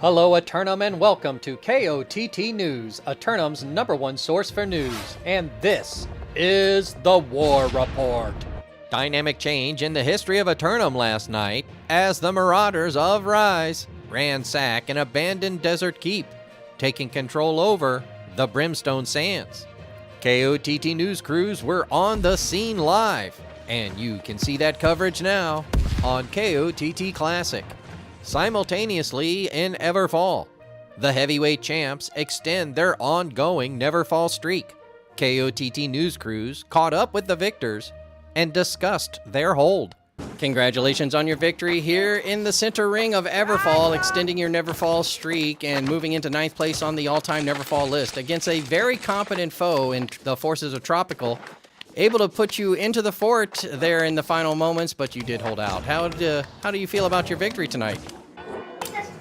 Hello Aeternum and welcome to KOTT News, Aeternum's #1 source for news, and this is the War Report. Dynamic change in the history of Aeternum last night as the Marauders of Rise ransack an abandoned desert keep, taking control over the Brimstone Sands. KOTT News crews were on the scene live, and you can see that coverage now on KOTT Classic. Simultaneously in Everfall, the heavyweight champs extend their ongoing Neverfall streak. KOTT News crews caught up with the victors and discussed their hold. Congratulations on your victory here in the center ring of Everfall, extending your Neverfall streak and moving into 9th place on the all-time Neverfall list against a very competent foe in the forces of Tropical. Able to put you into the fort there in the final moments, but you did hold out. How do you feel about your victory tonight?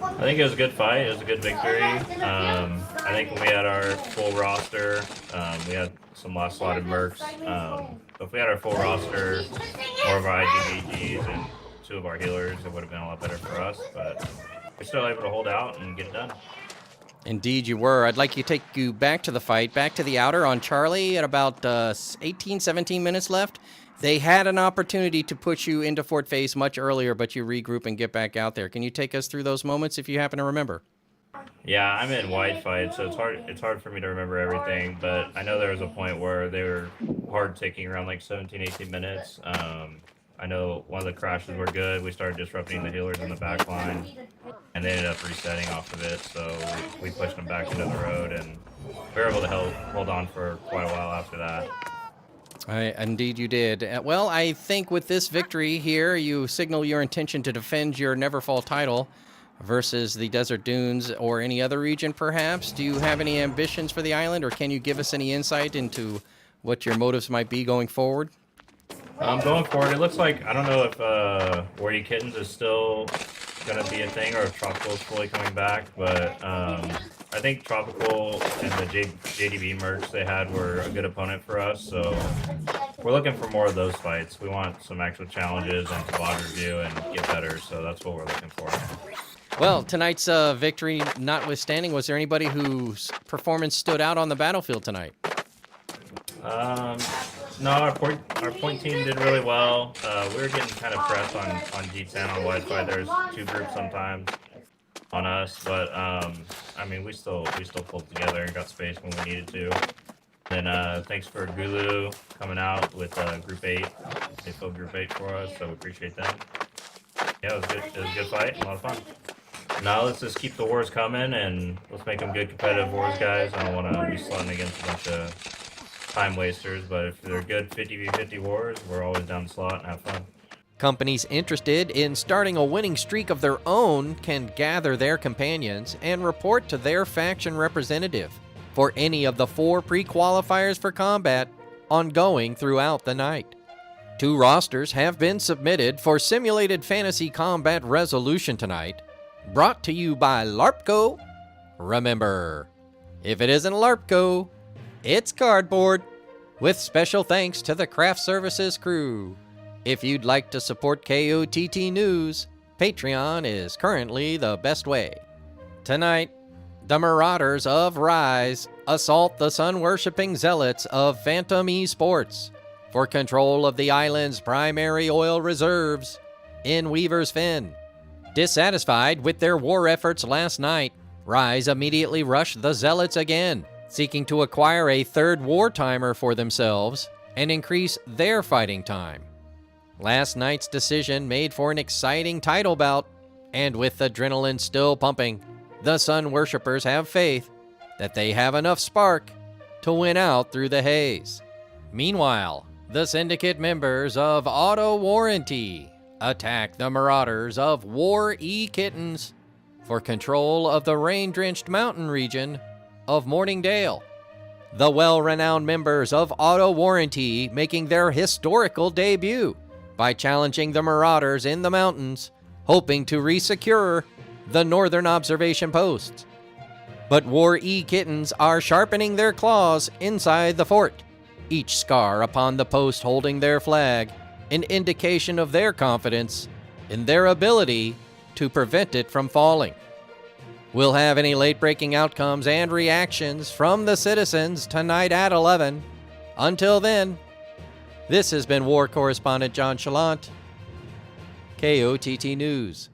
I think it was a good fight. It was a good victory. I think when we had our full roster, we had some last slotted mercs. But if we had our full roster, more of our IGBGs and 2 of our healers, it would have been a lot better for us. But we're still able to hold out and get it done. Indeed you were. I'd like to take you back to the fight, back to the outer on Charlie at about 18, 17 minutes left. They had an opportunity to put you into fort phase much earlier, but you regroup and get back out there. Can you take us through those moments if you happen to remember? Yeah, I'm in wide fight, so it's hard for me to remember everything, but I know there was a point where they were hard ticking around like 17, 18 minutes. I know one of the crashes were good. We started disrupting the healers in the back line, and they ended up resetting off of it, so we pushed them back into the road, and we were able to hold on for quite a while after that. Indeed you did. Well, I think with this victory here, you signal your intention to defend your Neverfall title versus the Desert Dunes or any other region, perhaps. Do you have any ambitions for the island, or can you give us any insight into what your motives might be going forward? Going forward, it looks like, I don't know if Warrior Kittens is still going to be a thing or if Tropical is fully coming back, but I think Tropical and the JDB merch they had were a good opponent for us, so we're looking for more of those fights. We want some actual challenges and to VOD review and get better, so that's what we're looking for. Well, tonight's victory notwithstanding, was there anybody whose performance stood out on the battlefield tonight? No, our point team did really well. We were getting kind of pressed on G10 on Wi-Fi. There's 2 groups sometimes on us, but I mean we still pulled together and got space when we needed to. And thanks for Gulu coming out with Group 8. They filled Group 8 for us, so we appreciate them. Yeah, it was good. It was a good fight, and a lot of fun. Now let's just keep the wars coming and let's make them good competitive wars, guys. I don't want to be slotting against a bunch of time wasters, but if they're good 50v50 wars, we're always down the slot and have fun. Companies interested in starting a winning streak of their own can gather their companions and report to their faction representative for any of the 4 pre-qualifiers for combat ongoing throughout the night. 2 rosters have been submitted for simulated fantasy combat resolution tonight, brought to you by LARPCO. Remember, if it isn't LARPCO, it's cardboard, with special thanks to the Craft Services crew. If you'd like to support KOTT News, Patreon is currently the best way. Tonight, the Marauders of Rise assault the sun-worshipping zealots of Phantom Esports for control of the island's primary oil reserves in Weaver's Fen. Dissatisfied with their war efforts last night, Rise immediately rushed the zealots again, seeking to acquire a 3rd war timer for themselves and increase their fighting time. Last night's decision made for an exciting title bout, and with adrenaline still pumping, the Sun Worshippers have faith that they have enough spark to win out through the haze. Meanwhile, the Syndicate members of Auto Warranty attack the Marauders of War Kittens for control of the rain-drenched mountain region of Morningdale. The well-renowned members of Auto Warranty making their historical debut by challenging the Marauders in the mountains, hoping to resecure the northern observation posts. But War Kittens are sharpening their claws inside the fort, each scar upon the post holding their flag, an indication of their confidence in their ability to prevent it from falling. We'll have any late-breaking outcomes and reactions from the citizens tonight at 11. Until then, this has been War Correspondent JChalant, KOTT News.